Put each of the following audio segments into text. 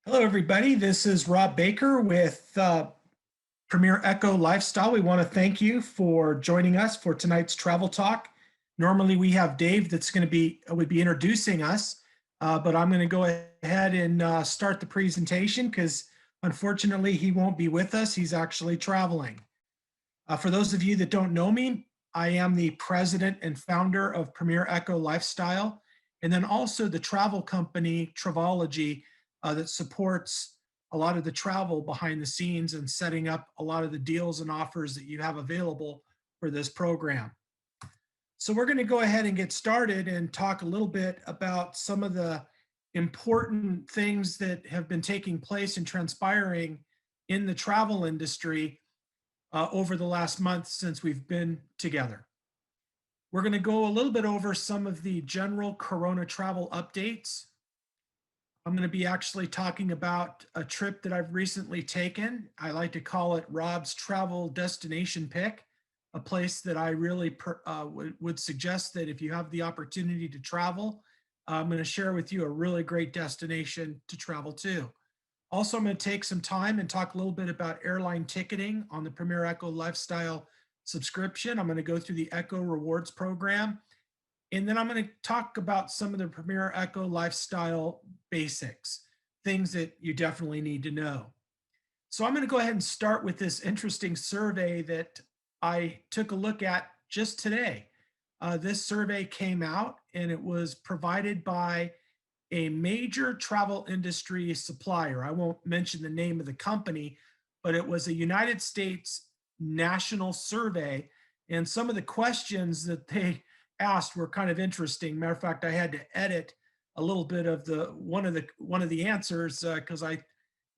Hello, everybody. This is Rob Baker with Premier Echo Lifestyle. We want to thank you for joining us for tonight's travel talk. Normally, we have Dave that's going to be introducing us, but I'm going to go ahead and start the presentation because unfortunately he won't be with us. He's actually traveling. For those of you that don't know me, I am the president and founder of Premier Echo Lifestyle, and then also the travel company Travelology that supports a lot of the travel behind the scenes and setting up a lot of the deals and offers that you have available for this program. So we're going to go ahead and get started and talk a little bit about some of the important things that have been taking place and transpiring in the travel industry over the last month since we've been together. We're going to go a little bit over some of the general Corona travel updates. I'm going to be actually talking about a trip that I've recently taken. I like to call it Rob's Travel Destination Pick, a place that I really would suggest that if you have the opportunity to travel, I'm going to share with you a really great destination to travel to. Also, I'm going to take some time and talk a little bit about airline ticketing on the Premier Echo Lifestyle subscription. I'm going to go through the Echo Rewards program. And then I'm going to talk about some of the Premier Echo Lifestyle basics, things that you definitely need to know. So I'm going to go ahead and start with this interesting survey that I took a look at just today. This survey came out and it was provided by a major travel industry supplier. I won't mention the name of the company, but it was a United States national survey. And some of the questions that they asked were kind of interesting. Matter of fact, I had to edit a little bit of one of the answers because I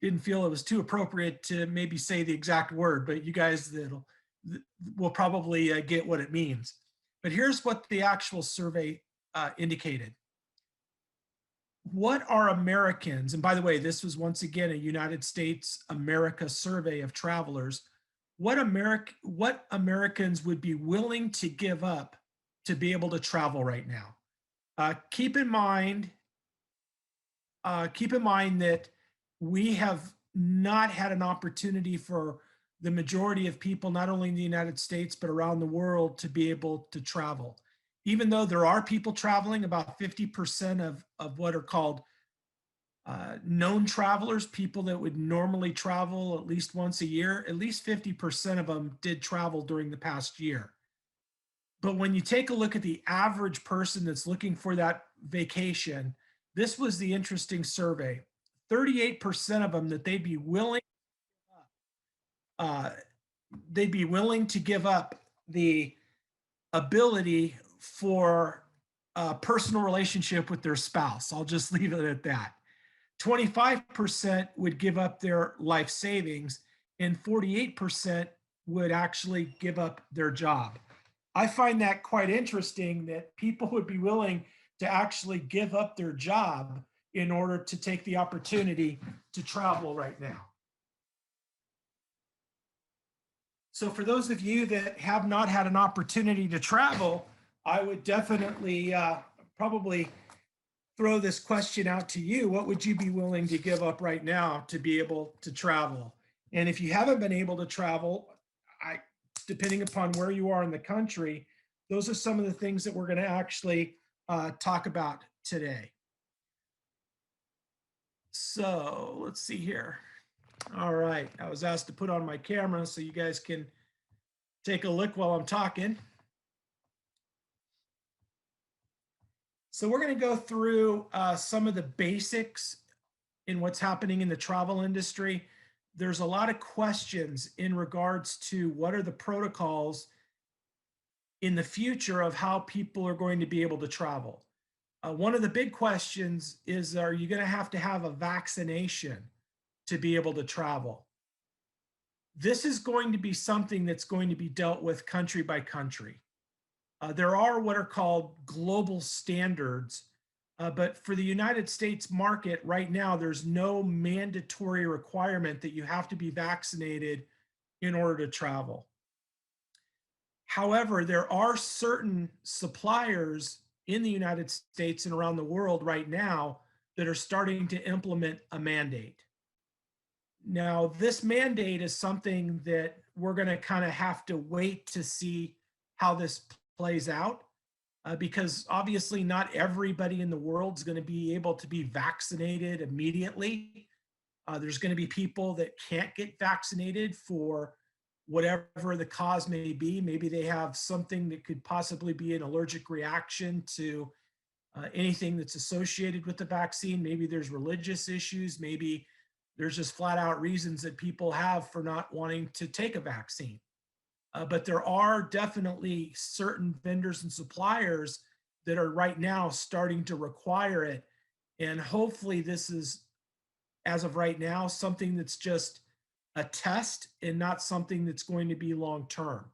didn't feel it was too appropriate to maybe say the exact word, but you guys will probably get what it means. But here's what the actual survey indicated. What are Americans, and by the way, this was once again a United States America survey of travelers, what Americans would be willing to give up to be able to travel right now? Keep in mind that we have not had an opportunity for the majority of people, not only in the United States, but around the world, to be able to travel. Even though there are people traveling, about 50% of what are called known travelers, people that would normally travel at least once a year, at least 50% of them did travel during the past year. But when you take a look at the average person that's looking for that vacation, this was the interesting survey. 38% of them that they'd be willing to give up the ability for a personal relationship with their spouse. I'll just leave it at that. 25% would give up their life savings, and 48% would actually give up their job. I find that quite interesting that people would be willing to actually give up their job in order to take the opportunity to travel right now. So for those of you that have not had an opportunity to travel, I would definitely probably throw this question out to you. What would you be willing to give up right now to be able to travel? And if you haven't been able to travel, depending upon where you are in the country, those are some of the things that we're going to actually talk about today. So let's see here. All right, I was asked to put on my camera so you guys can take a look while I'm talking. So we're going to go through some of the basics in what's happening in the travel industry. There's a lot of questions in regards to what are the protocols in the future of how people are going to be able to travel. One of the big questions is, are you going to have a vaccination to be able to travel? This is going to be something that's going to be dealt with country by country. There are what are called global standards, but for the United States market right now, there's no mandatory requirement that you have to be vaccinated in order to travel. However, there are certain suppliers in the United States and around the world right now that are starting to implement a mandate. Now, this mandate is something that we're going to kind of have to wait to see how this plays out, because obviously not everybody in the world is going to be able to be vaccinated immediately. There's going to be people that can't get vaccinated for whatever the cause may be. Maybe they have something that could possibly be an allergic reaction to anything that's associated with the vaccine. Maybe there's religious issues. Maybe there's just flat out reasons that people have for not wanting to take a vaccine. But there are definitely certain vendors and suppliers that are right now starting to require it. And hopefully, this is, as of right now, something that's just a test and not something that's going to be long term.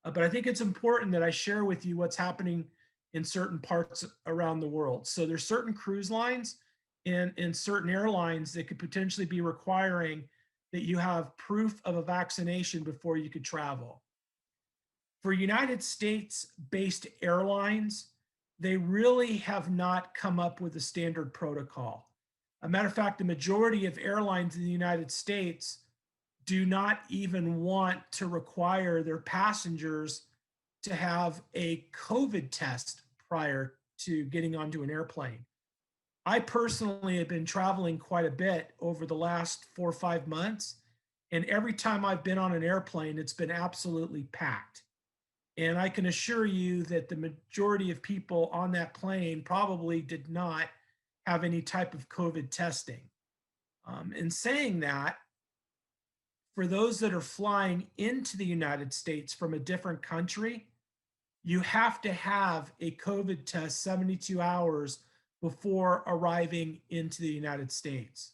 But I think it's important that I share with you what's happening in certain parts around the world. So there's certain cruise lines and certain airlines that could potentially be requiring that you have proof of a vaccination before you could travel. For United States based airlines, they really have not come up with a standard protocol. A matter of fact, the majority of airlines in the United States do not even want to require their passengers to have a COVID test prior to getting onto an airplane. I personally have been traveling quite a bit over the last 4 or 5 months, and every time I've been on an airplane, it's been absolutely packed. And I can assure you that the majority of people on that plane probably did not have any type of COVID testing. In saying that, for those that are flying into the United States from a different country, you have to have a COVID test 72 hours before arriving into the United States.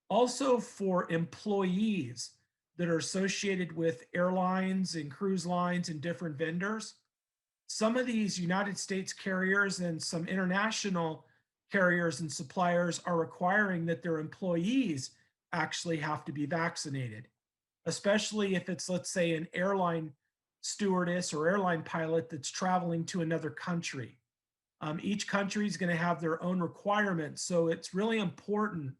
Also, for employees that are associated with airlines and cruise lines and different vendors, some of these United States carriers and some international carriers and suppliers are requiring that their employees actually have to be vaccinated, especially if it's, let's say, an airline stewardess or airline pilot that's traveling to another country. Each country is going to have their own requirements. So it's really important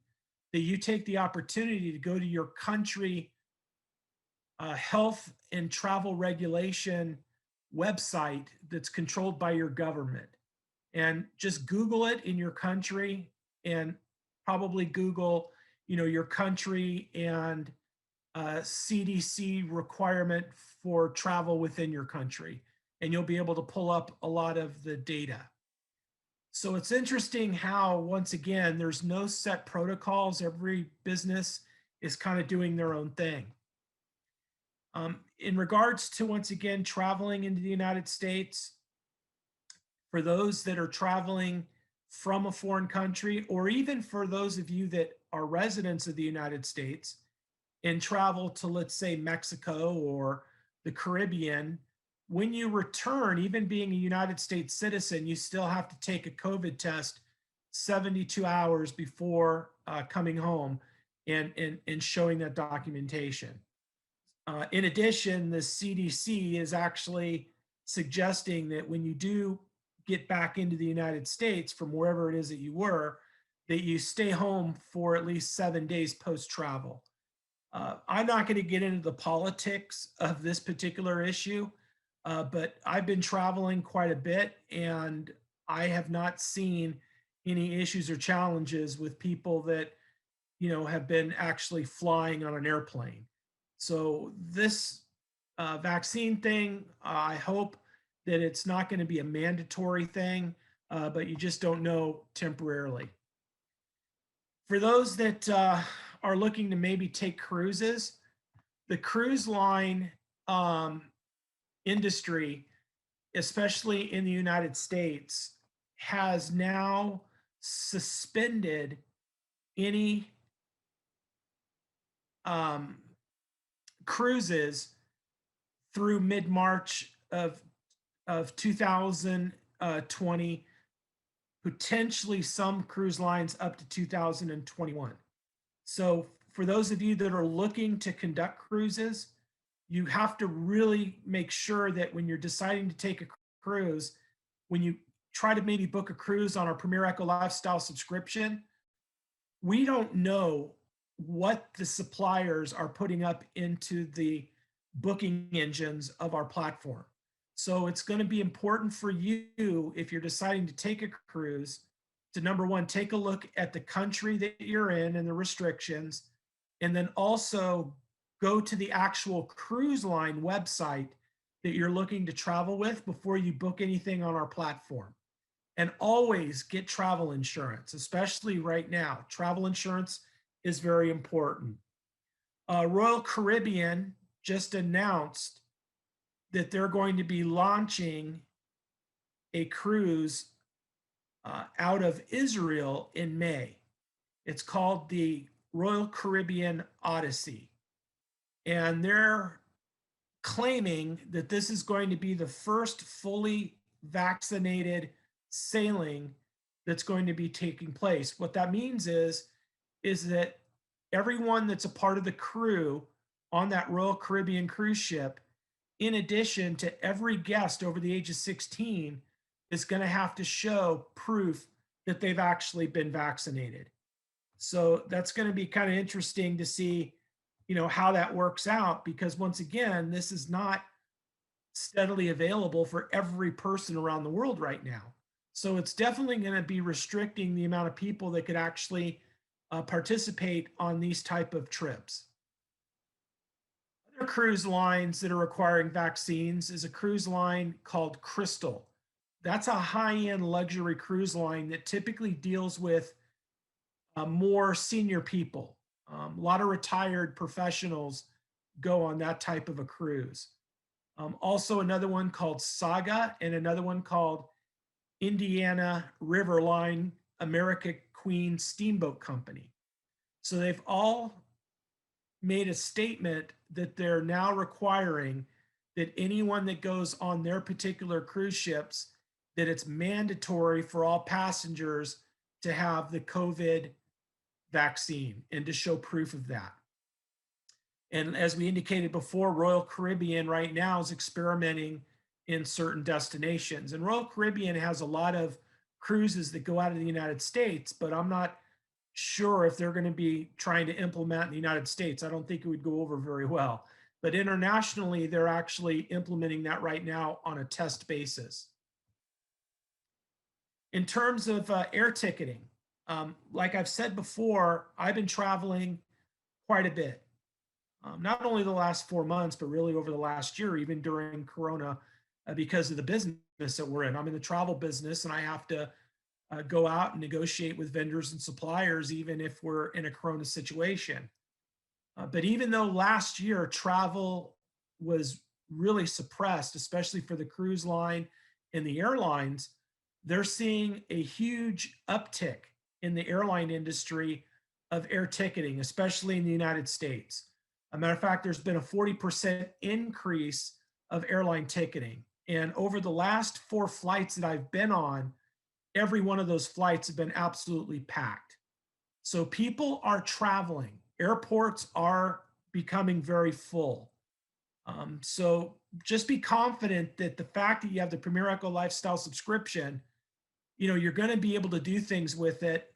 that you take the opportunity to go to your country health and travel regulation website that's controlled by your government, and just Google it in your country, and probably Google, your country and CDC requirement for travel within your country, and you'll be able to pull up a lot of the data. So it's interesting how, once again, there's no set protocols. Every business is kind of doing their own thing. In regards to, once again, traveling into the United States, for those that are traveling from a foreign country, or even for those of you that are residents of the United States and travel to, let's say, Mexico or the Caribbean, when you return, even being a United States citizen, you still have to take a COVID test 72 hours before coming home and showing that documentation. In addition, the CDC is actually suggesting that when you do get back into the United States from wherever it is that you were, that you stay home for at least 7 days post-travel. I'm not going to get into the politics of this particular issue, but I've been traveling quite a bit, and I have not seen any issues or challenges with people that, have been actually flying on an airplane. So this vaccine thing, I hope that it's not going to be a mandatory thing, but you just don't know temporarily. For those that are looking to maybe take cruises, the cruise line industry, especially in the United States, has now suspended any cruises through mid-March of 2020, potentially some cruise lines up to 2021. So for those of you that are looking to conduct cruises, you have to really make sure that when you're deciding to take a cruise, when you try to maybe book a cruise on our Premier Eco Lifestyle subscription, we don't know what the suppliers are putting up into the booking engines of our platform. So it's going to be important for you, if you're deciding to take a cruise, to number one, take a look at the country that you're in and the restrictions, and then also go to the actual cruise line website that you're looking to travel with before you book anything on our platform. And always get travel insurance, especially right now. Travel insurance is very important. Royal Caribbean just announced that they're going to be launching a cruise out of Israel in May. It's called the Royal Caribbean Odyssey. And they're claiming that this is going to be the first fully vaccinated sailing that's going to be taking place. What that means is that everyone that's a part of the crew on that Royal Caribbean cruise ship, in addition to every guest over the age of 16, is going to have to show proof that they've actually been vaccinated. So that's going to be kind of interesting to see, how that works out, because once again, this is not steadily available for every person around the world right now. So it's definitely going to be restricting the amount of people that could actually participate on these type of trips. Other cruise lines that are requiring vaccines is a cruise line called Crystal. That's a high-end luxury cruise line that typically deals with more senior people. A lot of retired professionals go on that type of a cruise. Also, another one called Saga and another one called Indiana River Line America Queen Steamboat Company. So they've all made a statement that they're now requiring that anyone that goes on their particular cruise ships, that it's mandatory for all passengers to have the COVID vaccine and to show proof of that. And as we indicated before, Royal Caribbean right now is experimenting in certain destinations. And Royal Caribbean has a lot of cruises that go out of the United States, but I'm not sure if they're going to be trying to implement in the United States. I don't think it would go over very well. But internationally, they're actually implementing that right now on a test basis. In terms of air ticketing, like I've said before, I've been traveling quite a bit. Not only the last 4 months, but really over the last year, even during Corona, because of the business that we're in. I'm in the travel business, and I have to go out and negotiate with vendors and suppliers, even if we're in a Corona situation. But even though last year travel was really suppressed, especially for the cruise line and the airlines, they're seeing a huge uptick in the airline industry of air ticketing, especially in the United States. As a matter of fact, there's been a 40% increase of airline ticketing. And over the last 4 flights that I've been on, every one of those flights have been absolutely packed. So people are traveling. Airports are becoming very full. So just be confident that the fact that you have the Premier Eco Lifestyle subscription, you're going to be able to do things with it,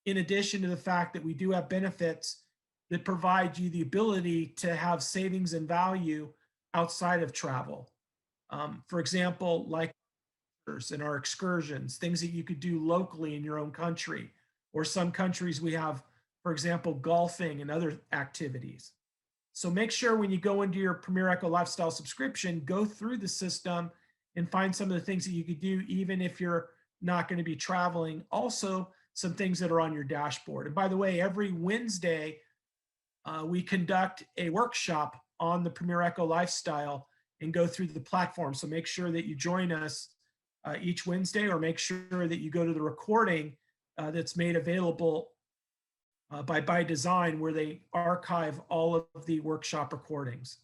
in addition to the fact that we do have benefits that provide you the ability to have savings and value outside of travel. For example, like in our excursions, things that you could do locally in your own country, or some countries we have, for example, golfing and other activities. So make sure when you go into your Premier Eco Lifestyle subscription, go through the system and find some of the things that you could do, even if you're not going to be traveling. Also, some things that are on your dashboard. And by the way, every Wednesday, we conduct a workshop on the Premier Eco Lifestyle and go through the platform. So make sure that you join us each Wednesday, or make sure that you go to the recording that's made available by Design, where they archive all of the workshop recordings.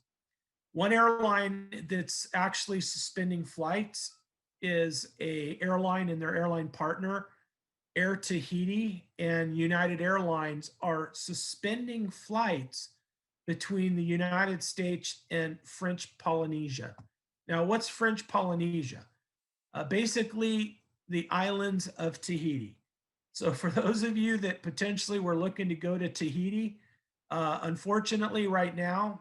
One airline that's actually suspending flights is a airline and their airline partner, Air Tahiti and United Airlines, are suspending flights between the United States and French Polynesia. Now, what's French Polynesia? Basically, the islands of Tahiti. So for those of you that potentially were looking to go to Tahiti, unfortunately right now,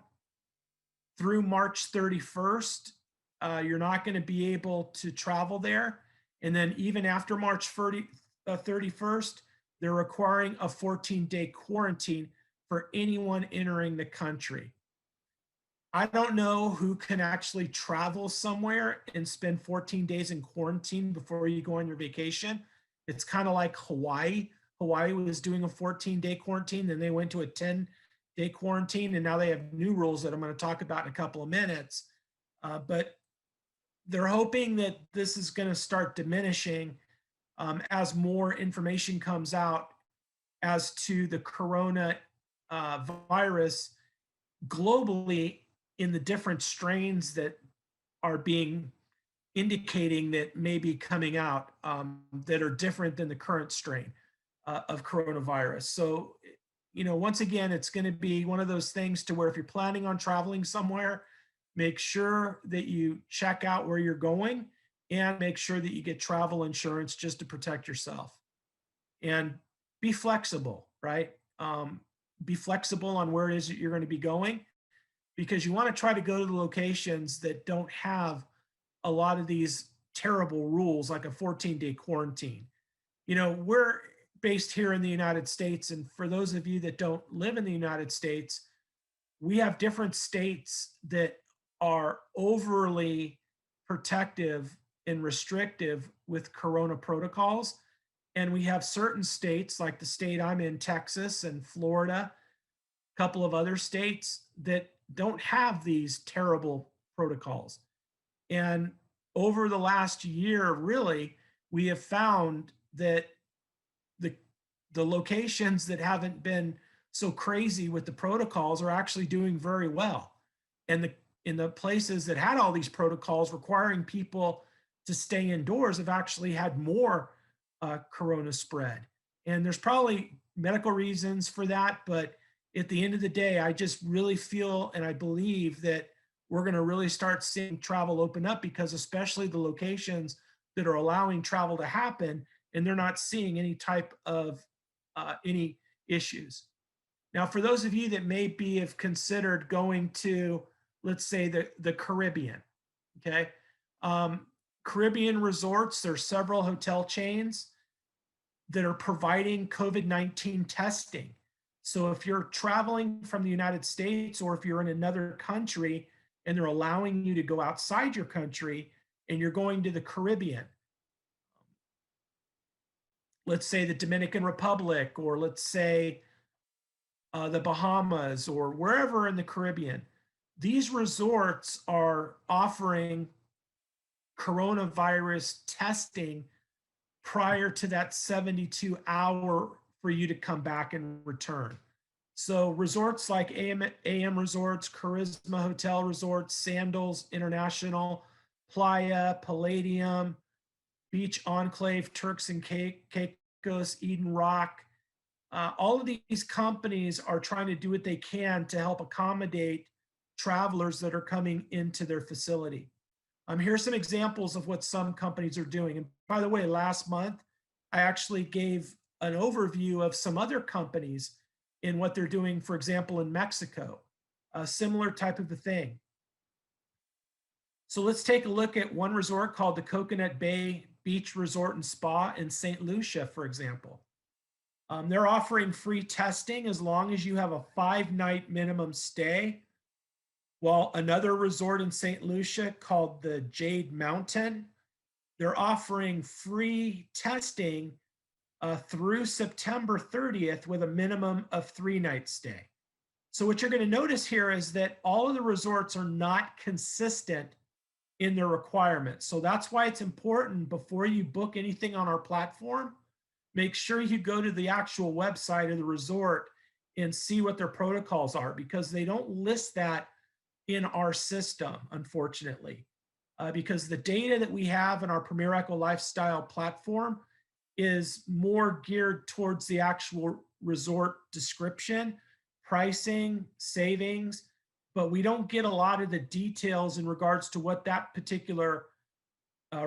through March 31st, you're not going to be able to travel there. And then even after March 31st, they're requiring a 14-day quarantine for anyone entering the country. I don't know who can actually travel somewhere and spend 14 days in quarantine before you go on your vacation. It's kind of like Hawaii. Hawaii was doing a 14-day quarantine, then they went to a 10-day quarantine, and now they have new rules that I'm going to talk about in a couple of minutes. But they're hoping that this is going to start diminishing as more information comes out as to the corona virus globally in the different strains that are being indicating that may be coming out that are different than the current strain of coronavirus. So, once again, it's going to be one of those things to where if you're planning on traveling somewhere, make sure that you check out where you're going and make sure that you get travel insurance just to protect yourself. And be flexible, right? Be flexible on where it is that you're going to be going, because you want to try to go to the locations that don't have a lot of these terrible rules like a 14-day quarantine. We're based here in the United States, and for those of you that don't live in the United States, we have different states that are overly protective and restrictive with corona protocols. And we have certain states like the state I'm in, Texas and Florida, a couple of other states that don't have these terrible protocols. And over the last year, really, we have found that the locations that haven't been so crazy with the protocols are actually doing very well. And in the places that had all these protocols requiring people to stay indoors have actually had more corona spread. And there's probably medical reasons for that, but at the end of the day, I just really feel and I believe that we're going to really start seeing travel open up, because especially the locations that are allowing travel to happen, and they're not seeing any type of any issues. Now, for those of you that maybe have considered going to, let's say, the Caribbean, okay? Caribbean resorts, there's several hotel chains that are providing COVID-19 testing. So if you're traveling from the United States, or if you're in another country and they're allowing you to go outside your country and you're going to the Caribbean, let's say the Dominican Republic, or let's say the Bahamas, or wherever in the Caribbean, these resorts are offering coronavirus testing prior to that 72-hour for you to come back and return. So resorts like AM Resorts, Charisma Hotel Resorts, Sandals International, Playa, Palladium, Beach Enclave, Turks and Caicos, Eden Rock, all of these companies are trying to do what they can to help accommodate travelers that are coming into their facility. Here's some examples of what some companies are doing. And by the way, last month, I actually gave an overview of some other companies in what they're doing, for example, in Mexico, a similar type of a thing. So let's take a look at one resort called the Coconut Bay Beach Resort and Spa in St. Lucia, for example. They're offering free testing as long as you have a 5-night minimum stay. While another resort in St. Lucia called the Jade Mountain, they're offering free testing through September 30th with a minimum of 3-night stay. So what you're going to notice here is that all of the resorts are not consistent in their requirements. So that's why it's important, before you book anything on our platform, make sure you go to the actual website of the resort and see what their protocols are, because they don't list that in our system, unfortunately, because the data that we have in our Premier Echo Lifestyle platform is more geared towards the actual resort description, pricing, savings, but we don't get a lot of the details in regards to what that particular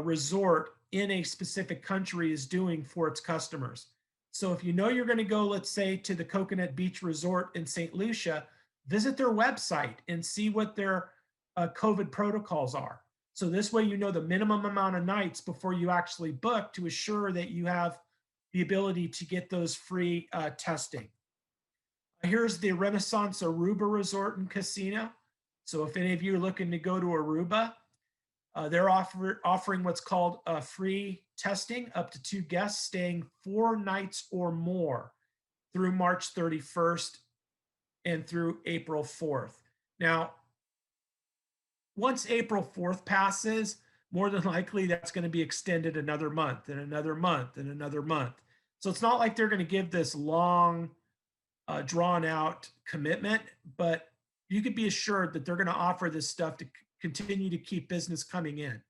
resort in a specific country is doing for its customers. So if you know you're going to go, let's say, to the Coconut Beach Resort in St. Lucia, visit their website and see what their COVID protocols are. So this way, you know the minimum amount of nights before you actually book to assure that you have the ability to get those free testing. Here's the Renaissance Aruba Resort and Casino. So if any of you are looking to go to Aruba, they're offering what's called free testing up to 2 guests staying 4 nights or more through March 31st and through April 4th. Now, once April 4th passes, more than likely that's going to be extended another month and another month and another month. So it's not like they're going to give this long, drawn out commitment, but you could be assured that they're going to offer this stuff to continue to keep business coming in.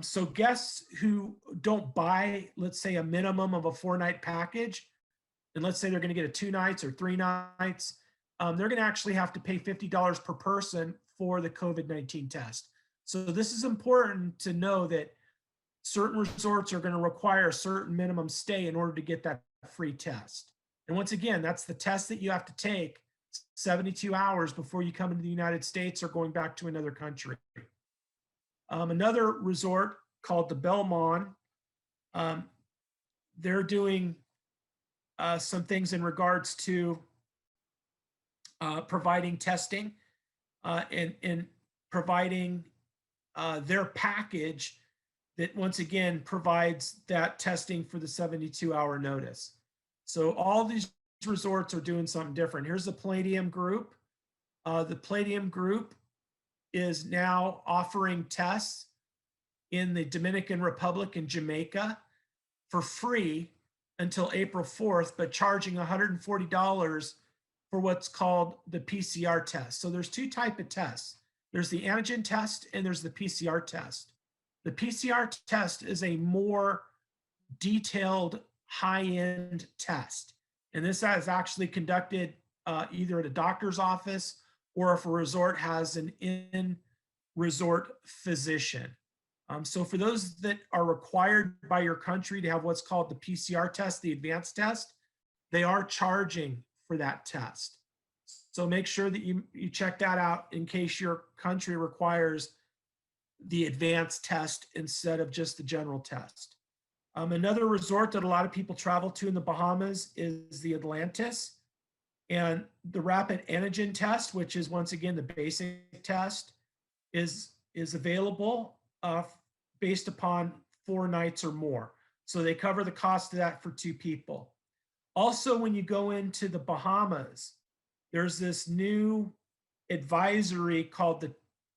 So guests who don't buy, let's say, a minimum of a 4-night package, and let's say they're going to get a 2 nights or 3 nights, they're going to actually have to pay $50 per person for the COVID-19 test. So this is important to know that certain resorts are going to require a certain minimum stay in order to get that free test. And once again, that's the test that you have to take 72 hours before you come into the United States or going back to another country. Another resort called the Belmont, they're doing some things in regards to providing testing and providing their package that once again provides that testing for the 72-hour notice. So all these resorts are doing something different. Here's the Palladium Group. The Palladium Group is now offering tests in the Dominican Republic and Jamaica for free until April 4th, but charging $140 for what's called the PCR test. So there's 2 types of tests. There's the antigen test and there's the PCR test. The PCR test is a more detailed high-end test. And this is actually conducted either at a doctor's office or if a resort has an in-resort physician. So for those that are required by your country to have what's called the PCR test, the advanced test, they are charging for that test. So make sure that you check that out in case your country requires the advanced test instead of just the general test. Another resort that a lot of people travel to in the Bahamas is the Atlantis. And the rapid antigen test, which is once again the basic test, is available based upon 4 nights or more. So they cover the cost of that for 2 people. Also, when you go into the Bahamas, there's this new advisory called the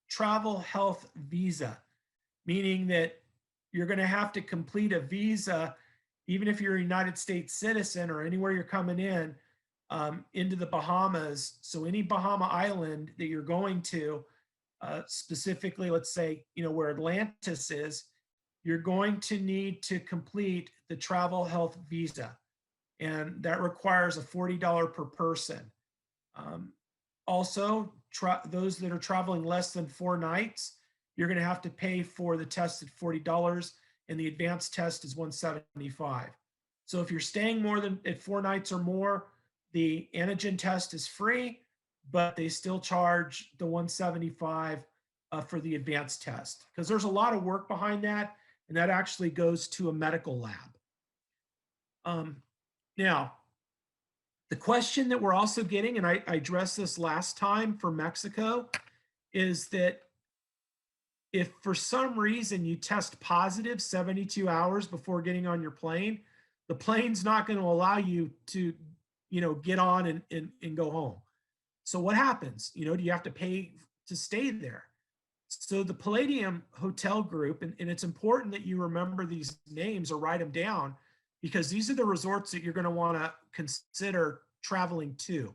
Travel Health Visa, meaning that you're going to have to complete a visa, even if you're a United States citizen or anywhere you're coming in, into the Bahamas. So any Bahama island that you're going to, specifically, let's say, where Atlantis is, you're going to need to complete the travel health visa. And that requires a $40 per person. Also, those that are traveling less than 4 nights, you're going to have to pay for the test at $40, and the advanced test is $175. So if you're staying more than at 4 nights or more, the antigen test is free, but they still charge the $175 for the advanced test because there's a lot of work behind that, and that actually goes to a medical lab. Now, the question that we're also getting, and I addressed this last time for Mexico, is that if for some reason you test positive 72 hours before getting on your plane, the plane's not going to allow you to, get on and go home. So what happens? Do you have to pay to stay there? So the Palladium Hotel Group, and it's important that you remember these names or write them down, because these are the resorts that you're going to want to consider traveling to,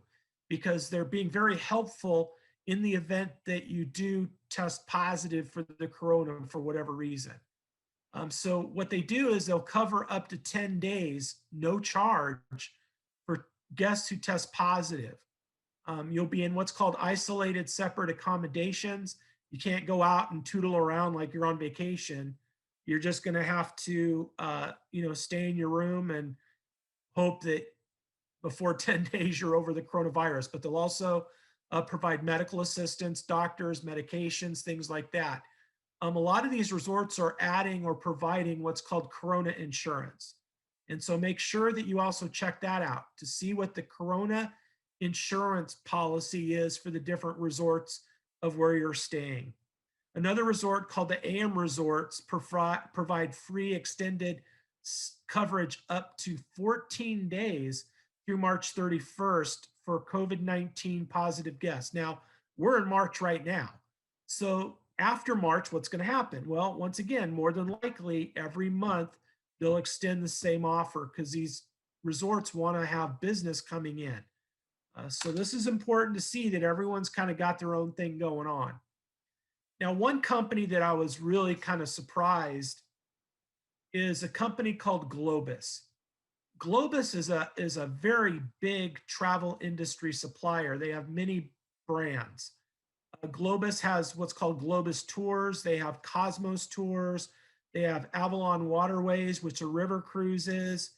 because they're being very helpful in the event that you do test positive for the corona for whatever reason. So what they do is they'll cover up to 10 days, no charge, for guests who test positive. You'll be in what's called isolated separate accommodations. You can't go out and tootle around like you're on vacation. You're just going to have to, stay in your room and hope that before 10 days you're over the coronavirus. But they'll also provide medical assistance, doctors, medications, things like that. A lot of these resorts are adding or providing what's called Corona insurance. And so make sure that you also check that out to see what the Corona insurance policy is for the different resorts of where you're staying. Another resort called the AM Resorts provide free extended coverage up to 14 days through March 31st for COVID-19 positive guests. Now, we're in March right now. So after March, what's going to happen? Well, once again, more than likely every month they'll extend the same offer because these resorts want to have business coming in. So this is important to see that everyone's kind of got their own thing going on. Now, one company that I was really kind of surprised is a company called Globus. Globus is a very big travel industry supplier. They have many brands. Globus has what's called Globus Tours. They have Cosmos Tours. They have Avalon Waterways, which are river cruises.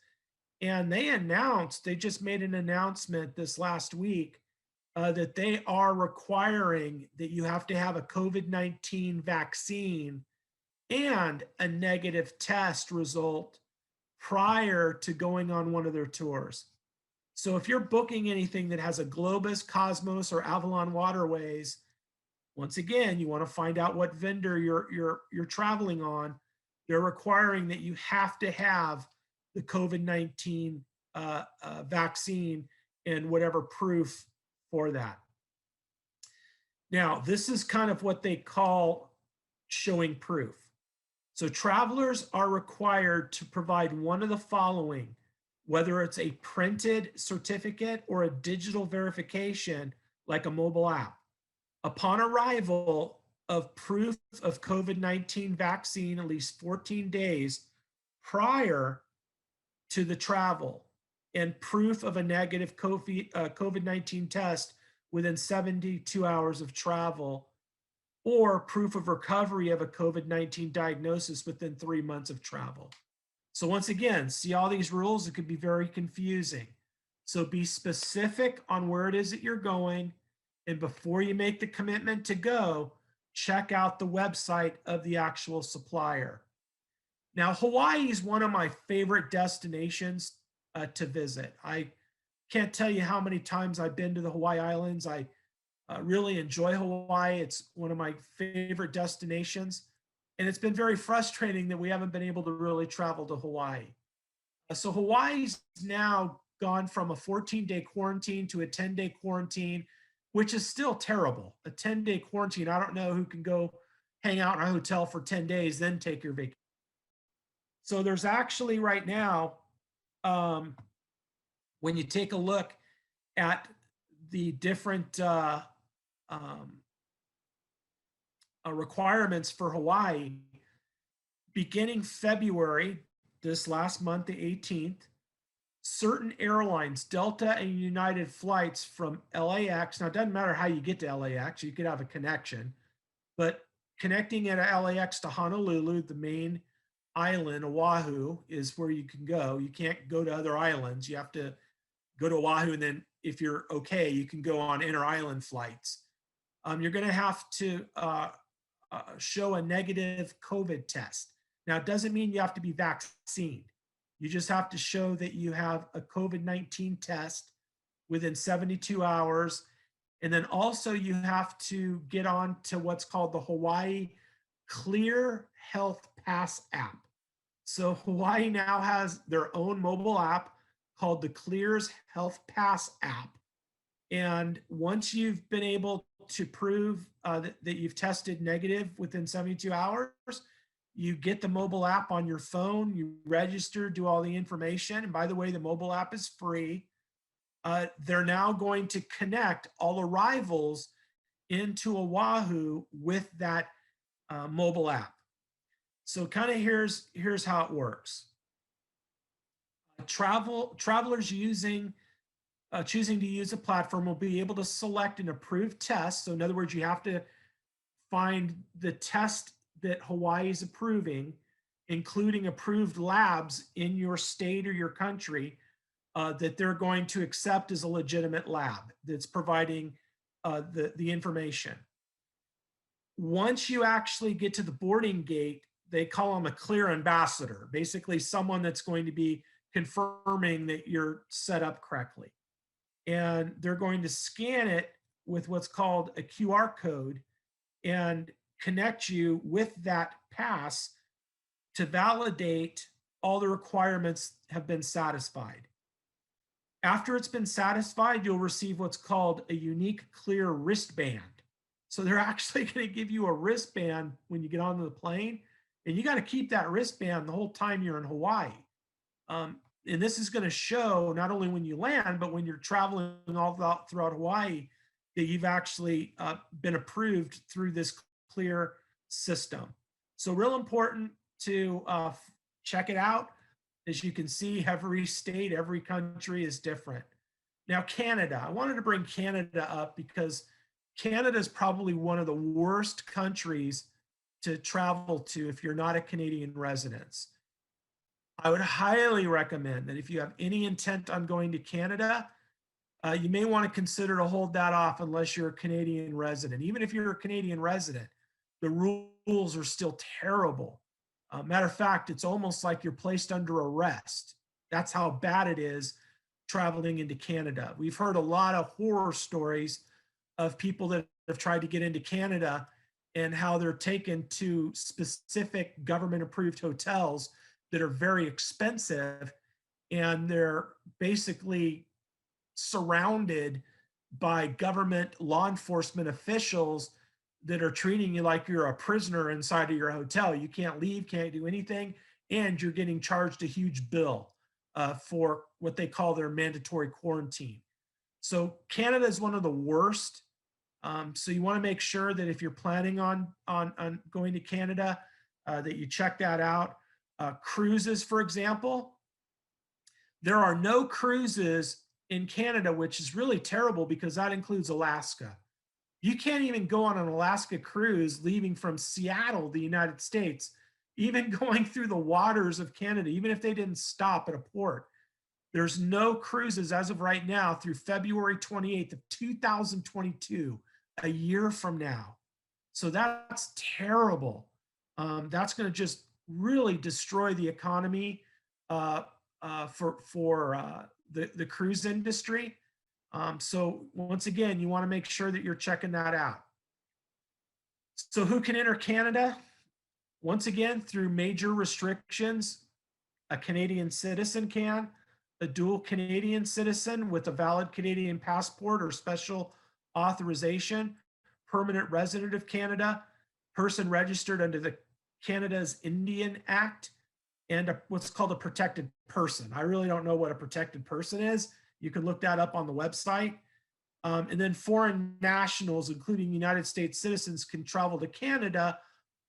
And they just made an announcement this last week that they are requiring that you have to have a COVID-19 vaccine and a negative test result prior to going on one of their tours. So if you're booking anything that has a Globus, Cosmos, or Avalon Waterways, once again, you want to find out what vendor you're traveling on. They're requiring that you have to have the COVID-19 vaccine and whatever proof for that. Now, this is kind of what they call showing proof. So travelers are required to provide one of the following, whether it's a printed certificate or a digital verification like a mobile app. Upon arrival of proof of COVID-19 vaccine at least 14 days prior to the travel, and proof of a negative COVID-19 test within 72 hours of travel, or proof of recovery of a COVID-19 diagnosis within 3 months of travel. So once again, see all these rules, it could be very confusing. So be specific on where it is that you're going. And before you make the commitment to go, check out the website of the actual supplier. Now, Hawaii is one of my favorite destinations to visit. I can't tell you how many times I've been to the Hawaii Islands. I really enjoy Hawaii. It's one of my favorite destinations. And it's been very frustrating that we haven't been able to really travel to Hawaii. So Hawaii's now gone from a 14-day quarantine to a 10-day quarantine, which is still terrible. A 10-day quarantine, I don't know who can go hang out in a hotel for 10 days, then take your vacation. So there's actually right now, when you take a look at the different requirements for Hawaii, beginning February, this last month, the 18th, certain airlines, Delta and United flights from LAX, now it doesn't matter how you get to LAX, you could have a connection, but connecting at LAX to Honolulu, the main island, Oahu, is where you can go. You can't go to other islands. You have to go to Oahu, and then if you're okay, you can go on inter-island flights. You're going to have to show a negative COVID test. Now, it doesn't mean you have to be vaccinated. You just have to show that you have a COVID-19 test within 72 hours. And then also you have to get on to what's called the Hawaii Clear Health Pass app. So Hawaii now has their own mobile app called the Clears Health Pass app. And once you've been able to prove that you've tested negative within 72 hours, you get the mobile app on your phone, you register, do all the information. And by the way, the mobile app is free. They're now going to connect all arrivals into Oahu with that mobile app. So kind of here's how it works. Travelers choosing to use a platform will be able to select an approved test. So in other words, you have to find the test that Hawaii is approving. including approved labs in your state or your country that they're going to accept as a legitimate lab that's providing the information. Once you actually get to the boarding gate, they call them a clear ambassador, basically someone that's going to be confirming that you're set up correctly. And they're going to scan it with what's called a QR code and connect you with that pass to validate all the requirements have been satisfied. After it's been satisfied, you'll receive what's called a unique clear wristband. So they're actually going to give you a wristband when you get onto the plane, and you got to keep that wristband the whole time you're in Hawaii. And this is going to show not only when you land, but when you're traveling all throughout Hawaii, that you've actually been approved through this clear system. So real important to check it out. As you can see, every state, every country is different. Now, Canada, I wanted to bring Canada up because Canada is probably one of the worst countries to travel to if you're not a Canadian resident. I would highly recommend that if you have any intent on going to Canada, you may want to consider to hold that off unless you're a Canadian resident. Even if you're a Canadian resident, the rules are still terrible. Matter of fact, it's almost like you're placed under arrest. That's how bad it is traveling into Canada. We've heard a lot of horror stories of people that have tried to get into Canada and how they're taken to specific government approved hotels that are very expensive, and they're basically surrounded by government law enforcement officials that are treating you like you're a prisoner inside of your hotel. You can't leave, can't do anything, and you're getting charged a huge bill for what they call their mandatory quarantine. So Canada is one of the worst. So you want to make sure that if you're planning on going to Canada, that you check that out. Cruises, for example, there are no cruises in Canada, which is really terrible because that includes Alaska. You can't even go on an Alaska cruise leaving from Seattle, the United States, even going through the waters of Canada, even if they didn't stop at a port. There's no cruises as of right now through February 28th of 2022, a year from now. So that's terrible. That's going to just really destroy the economy for the cruise industry. So once again, you want to make sure that you're checking that out. So who can enter Canada? Once again, through major restrictions, a Canadian citizen can, a dual Canadian citizen with a valid Canadian passport or special authorization, permanent resident of Canada, person registered under the Canada's Indian Act, and what's called a protected person. I really don't know what a protected person is. You can look that up on the website. And then foreign nationals, including United States citizens, can travel to Canada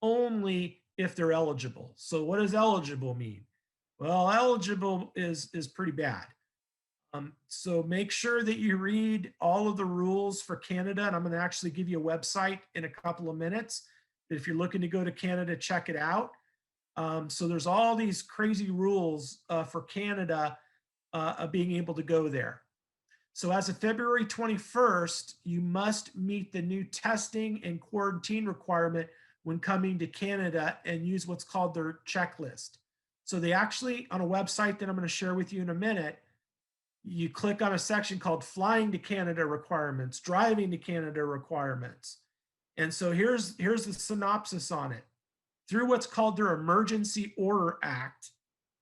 only if they're eligible. So what does eligible mean? Well, eligible is pretty bad. So make sure that you read all of the rules for Canada. And I'm going to actually give you a website in a couple of minutes. If you're looking to go to Canada, check it out. So there's all these crazy rules for Canada being able to go there. So as of February 21st, you must meet the new testing and quarantine requirement when coming to Canada and use what's called their checklist. So they actually, on a website that I'm going to share with you in a minute, you click on a section called Flying to Canada Requirements, Driving to Canada Requirements. And so here's the synopsis on it. Through what's called their Emergency Order Act,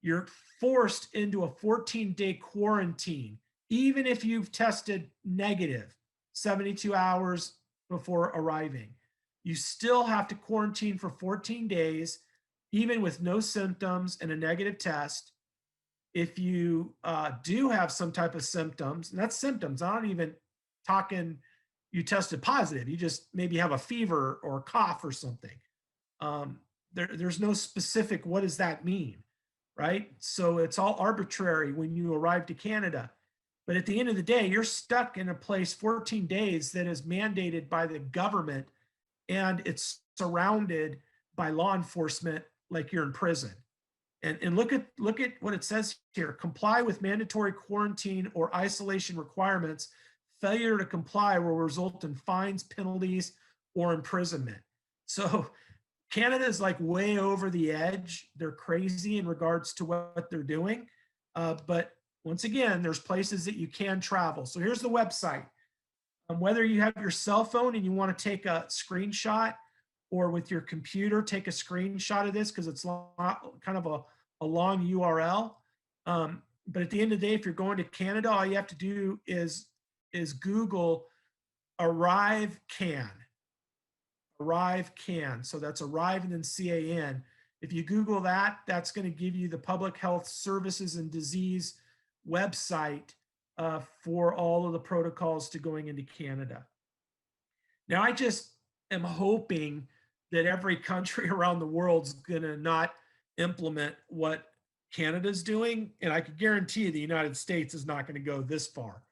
you're forced into a 14-day quarantine, even if you've tested negative 72 hours before arriving. You still have to quarantine for 14 days, even with no symptoms and a negative test. If you do have some type of symptoms, and that's symptoms, I'm not even talking you tested positive, you just maybe have a fever or a cough or something. There's no specific, what does that mean, right? So it's all arbitrary when you arrive to Canada. But at the end of the day, you're stuck in a place 14 days that is mandated by the government, and it's surrounded by law enforcement like you're in prison. And look at what it says here. Comply with mandatory quarantine or isolation requirements. Failure to comply will result in fines, penalties, or imprisonment. So Canada is like way over the edge. They're crazy in regards to what they're doing. But once again, there's places that you can travel. So here's the website. Whether you have your cell phone and you want to take a screenshot, or with your computer, take a screenshot of this because it's kind of a long URL. But at the end of the day, if you're going to Canada, all you have to do is Google Arrive Can. Arrive Can. So that's Arrive and then CAN. If you Google that, that's going to give you the Public Health Services and Disease website for all of the protocols to going into Canada. Now, I just am hoping that every country around the world's going to not implement what Canada's doing. And I could guarantee you the United States is not going to go this far.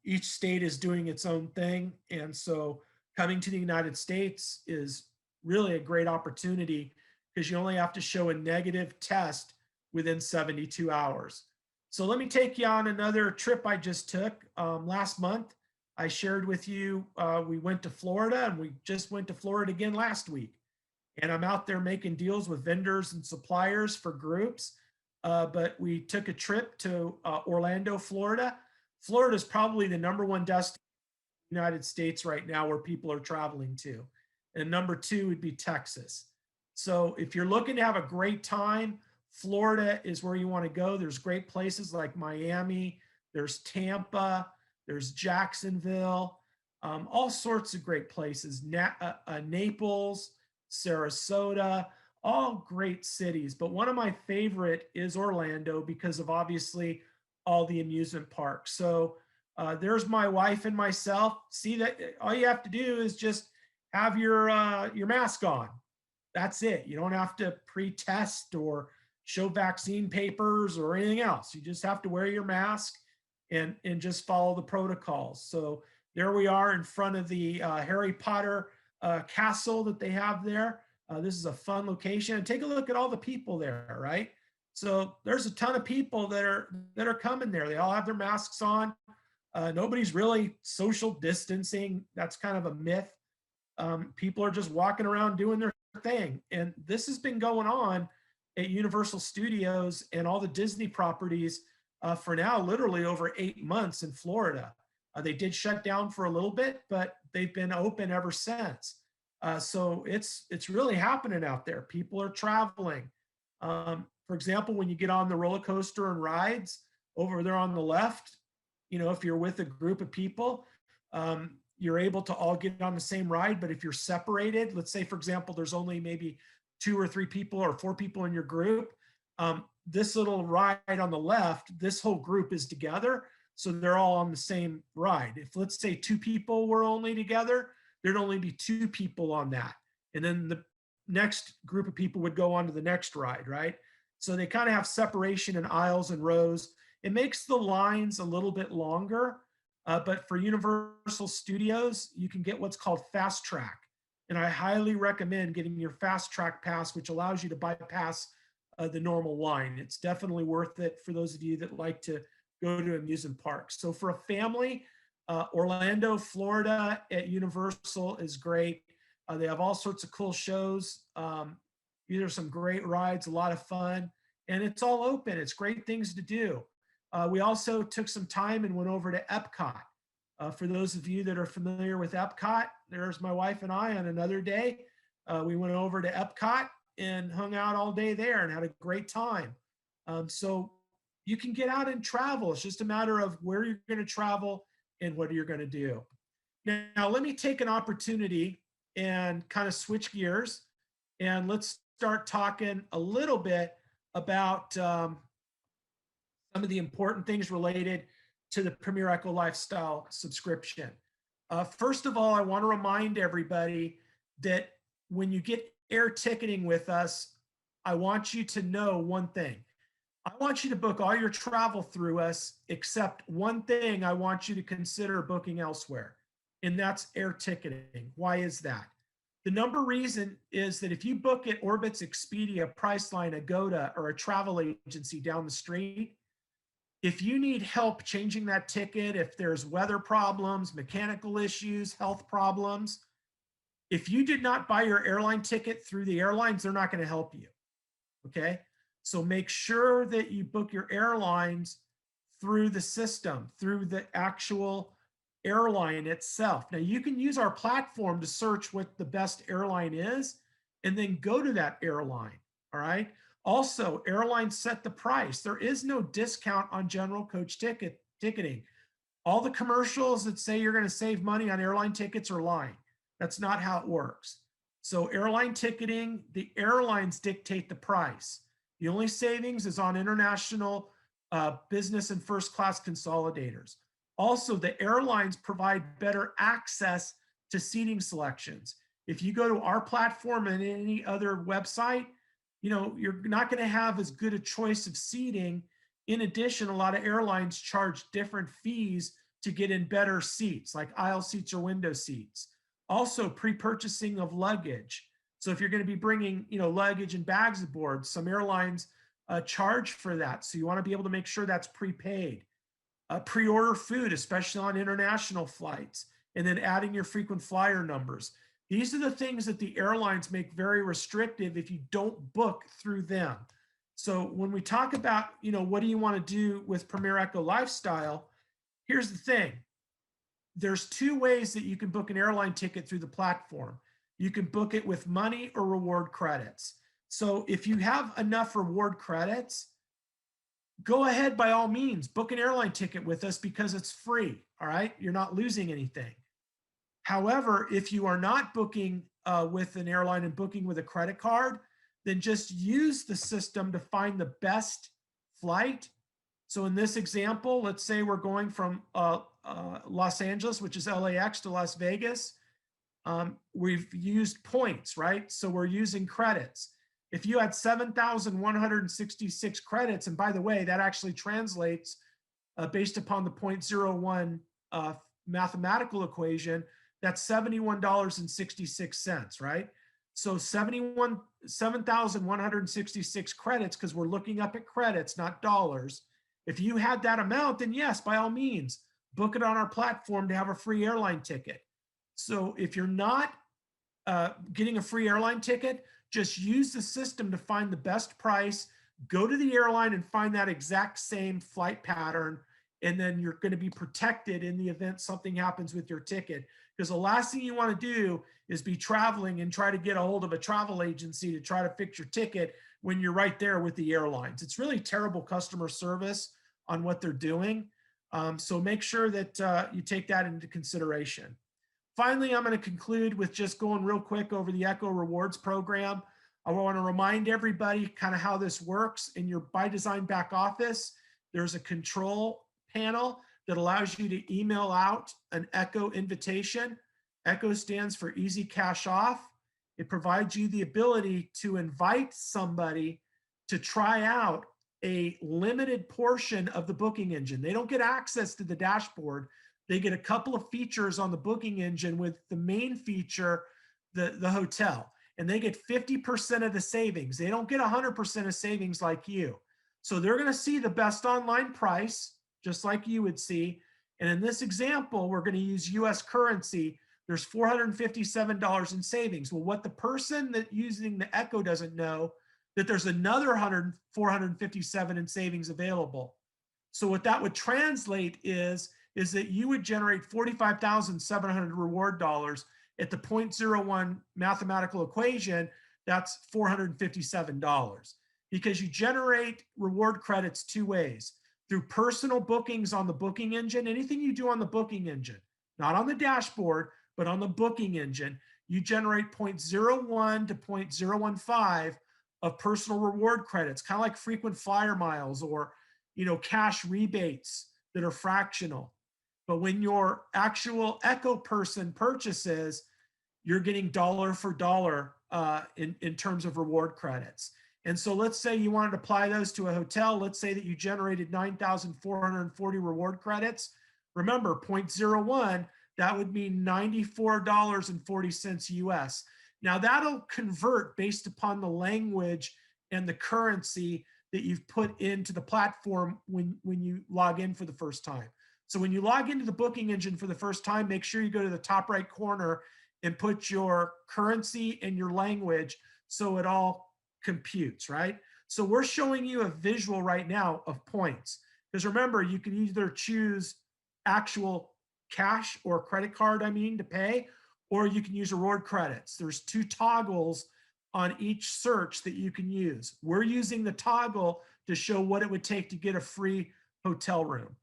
Each state is doing its own thing. And so coming to the United States is really a great opportunity because you only have to show a negative test within 72 hours. So let me take you on another trip I just took last month. I shared with you, we went to Florida, and we just went to Florida again last week. And I'm out there making deals with vendors and suppliers for groups. But we took a trip to Orlando, Florida. Florida is probably the #1 destination in the United States right now where people are traveling to. And #2 would be Texas. So if you're looking to have a great time, Florida is where you want to go. There's great places like Miami, there's Tampa, there's Jacksonville, all sorts of great places. Naples, Sarasota, all great cities. But one of my favorite is Orlando because of obviously all the amusement parks. So there's my wife and myself. See that all you have to do is just have your mask on. That's it. You don't have to pre-test or show vaccine papers or anything else. You just have to wear your mask and just follow the protocols. So there we are in front of the Harry Potter castle that they have there. This is a fun location. And take a look at all the people there, right? So there's a ton of people that are coming there. They all have their masks on. Nobody's really social distancing. That's kind of a myth. People are just walking around doing their thing. And this has been going on at Universal Studios and all the Disney properties for now literally over 8 months in Florida. They did shut down for a little bit, but they've been open ever since. So it's really happening out there. People are traveling. For example, when you get on the roller coaster and rides over there on the left, if you're with a group of people, you're able to all get on the same ride. But if you're separated, let's say, for example, there's only maybe 2 or 3 people or 4 people in your group, this little ride on the left, this whole group is together. So they're all on the same ride. If let's say 2 people were only together, there'd only be 2 people on that. And then the next group of people would go on to the next ride, right? So they kind of have separation in aisles and rows. It makes the lines a little bit longer, but for Universal Studios, you can get what's called Fast Track. And I highly recommend getting your Fast Track pass, which allows you to bypass the normal line. It's definitely worth it for those of you that like to go to amusement parks. So for a family, Orlando, Florida at Universal is great. They have all sorts of cool shows. These are some great rides, a lot of fun, and it's all open. It's great things to do. We also took some time and went over to Epcot. For those of you that are familiar with Epcot, there's my wife and I on another day. We went over to Epcot and hung out all day there and had a great time. So you can get out and travel. It's just a matter of where you're going to travel and what you're going to do. Now, let me take an opportunity and kind of switch gears, and let's start talking a little bit about some of the important things related to the Premier Echo Lifestyle subscription. First of all, I want to remind everybody that when you get air ticketing with us, I want you to know one thing. I want you to book all your travel through us, except one thing I want you to consider booking elsewhere, and that's air ticketing. Why is that? The number reason is that if you book at Orbitz, Expedia, Priceline, Agoda, or a travel agency down the street, if you need help changing that ticket, if there's weather problems, mechanical issues, health problems, if you did not buy your airline ticket through the airlines, they're not going to help you. Okay. So make sure that you book your airlines through the system, through the actual airline itself. Now, you can use our platform to search what the best airline is and then go to that airline. All right. Also, airlines set the price. There is no discount on general coach ticketing. All the commercials that say you're going to save money on airline tickets are lying. That's not how it works. So airline ticketing, the airlines dictate the price. The only savings is on international business and first class consolidators. Also, the airlines provide better access to seating selections. If you go to our platform and any other website, you're not going to have as good a choice of seating. In addition, a lot of airlines charge different fees to get in better seats, like aisle seats or window seats. Also, pre-purchasing of luggage. So if you're going to be bringing, luggage and bags aboard, some airlines charge for that. So you want to be able to make sure that's prepaid. Pre-order food, especially on international flights, and then adding your frequent flyer numbers. These are the things that the airlines make very restrictive if you don't book through them. So when we talk about, what do you want to do with Premier Echo Lifestyle? Here's the thing. There's two ways that you can book an airline ticket through the platform. You can book it with money or reward credits. So if you have enough reward credits, go ahead, by all means, book an airline ticket with us because it's free. All right. You're not losing anything. However, if you are not booking with an airline and booking with a credit card, then just use the system to find the best flight. So in this example, let's say we're going from Los Angeles, which is LAX, to Las Vegas. We've used points, right? So we're using credits. If you had 7,166 credits, and by the way, that actually translates based upon the 0.01 mathematical equation, that's $71.66, right? So 7,166 credits, because we're looking up at credits, not dollars. If you had that amount, then yes, by all means, book it on our platform to have a free airline ticket. So if you're not getting a free airline ticket, just use the system to find the best price, go to the airline and find that exact same flight pattern, and then you're going to be protected in the event something happens with your ticket. Because the last thing you want to do is be traveling and try to get a hold of a travel agency to try to fix your ticket when you're right there with the airlines. It's really terrible customer service on what they're doing. So make sure that you take that into consideration. Finally, I'm going to conclude with just going real quick over the Echo Rewards program. I want to remind everybody kind of how this works. In your By Design back office, there's a control panel that allows you to email out an Echo invitation. Echo stands for Easy Cash Off. It provides you the ability to invite somebody to try out a limited portion of the booking engine. They don't get access to the dashboard. They get a couple of features on the booking engine, with the main feature, the hotel, and they get 50% of the savings. They don't get 100% of savings like you. So they're going to see the best online price, just like you would see. And in this example, we're going to use US currency. There's $457 in savings. Well, what the person that using the Echo doesn't know, that there's another $457 in savings available. So what that would translate is that you would generate 45,700 reward dollars at the 0.01 mathematical equation. That's $457, because you generate reward credits two ways: through personal bookings on the booking engine. Anything you do on the booking engine, not on the dashboard, but on the booking engine, you generate 0.01 to 0.015 of personal reward credits, kind of like frequent flyer miles or cash rebates that are fractional. But when your actual Echo person purchases, you're getting dollar for dollar in terms of reward credits. And so let's say you wanted to apply those to a hotel. Let's say that you generated 9,440 reward credits. Remember, 0.01, that would mean $94.40 US. Now that'll convert based upon the language and the currency that you've put into the platform when you log in for the first time. So when you log into the booking engine for the first time, make sure you go to the top right corner and put your currency and your language so it all computes, right? So we're showing you a visual right now of points. Because remember, you can either choose actual cash or credit card, to pay, or you can use reward credits. There's 2 toggles on each search that you can use. We're using the toggle to show what it would take to get a free hotel room.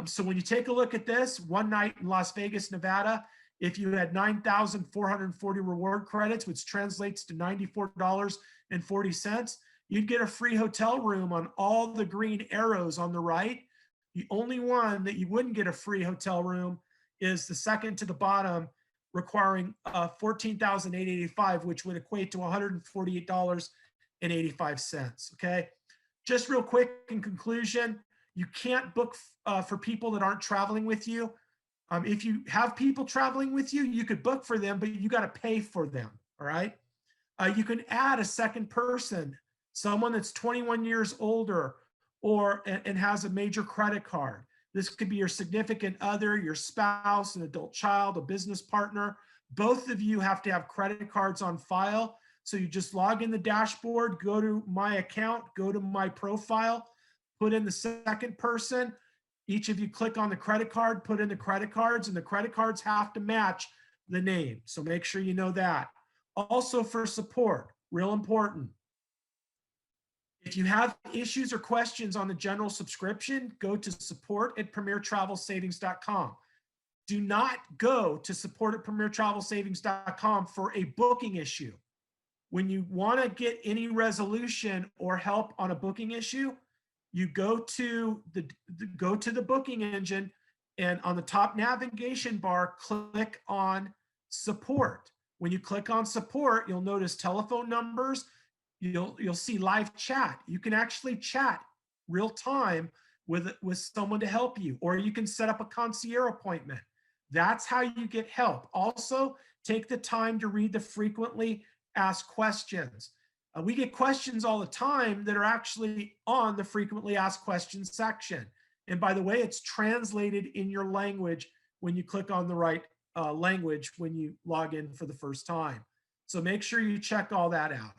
So when you take a look at this, one night in Las Vegas, Nevada, if you had 9,440 reward credits, which translates to $94.40, you'd get a free hotel room on all the green arrows on the right. The only one that you wouldn't get a free hotel room is the second to the bottom, requiring $14,885, which would equate to $148.85. Okay. Just real quick in conclusion, you can't book for people that aren't traveling with you. If you have people traveling with you, you could book for them, but you got to pay for them. All right. You can add a second person, someone that's 21 years older and has a major credit card. This could be your significant other, your spouse, an adult child, a business partner. Both of you have to have credit cards on file. So you just log in the dashboard, go to my account, go to my profile, put in the second person. Each of you click on the credit card, put in the credit cards, and the credit cards have to match the name. So make sure you know that. Also for support, real important. If you have issues or questions on the general subscription, go to support@premiertravelsavings.com. Do not go to support@premiertravelsavings.com for a booking issue. When you want to get any resolution or help on a booking issue, you go to the booking engine, and on the top navigation bar, click on support. When you click on support, you'll notice telephone numbers. You'll see live chat. You can actually chat real time with someone to help you, or you can set up a concierge appointment. That's how you get help. Also, take the time to read the frequently asked questions. We get questions all the time that are actually on the frequently asked questions section. And by the way, it's translated in your language when you click on the right language when you log in for the first time. So make sure you check all that out.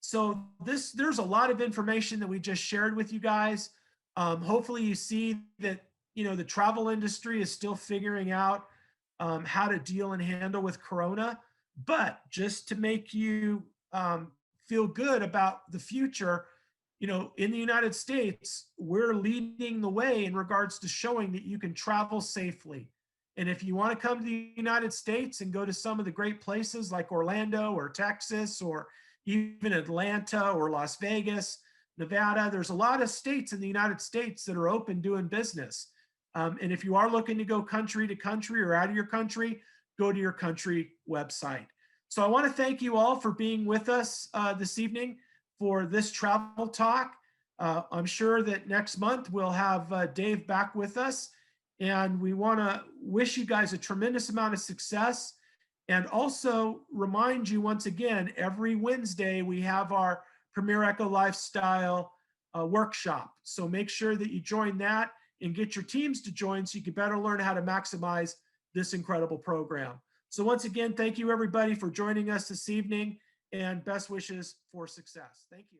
So there's a lot of information that we just shared with you guys. Hopefully you see that, the travel industry is still figuring out how to deal and handle with Corona. But just to make you feel good about the future, in the United States, we're leading the way in regards to showing that you can travel safely. And if you want to come to the United States and go to some of the great places like Orlando or Texas or even Atlanta or Las Vegas, Nevada, there's a lot of states in the United States that are open doing business. And if you are looking to go country to country or out of your country, go to your country website. So I want to thank you all for being with us this evening for this travel talk. I'm sure that next month we'll have Dave back with us, and we want to wish you guys a tremendous amount of success. And also remind you once again, every Wednesday we have our Premier Echo Lifestyle workshop. So make sure that you join that and get your teams to join so you can better learn how to maximize this incredible program. So once again, thank you everybody for joining us this evening, and best wishes for success. Thank you.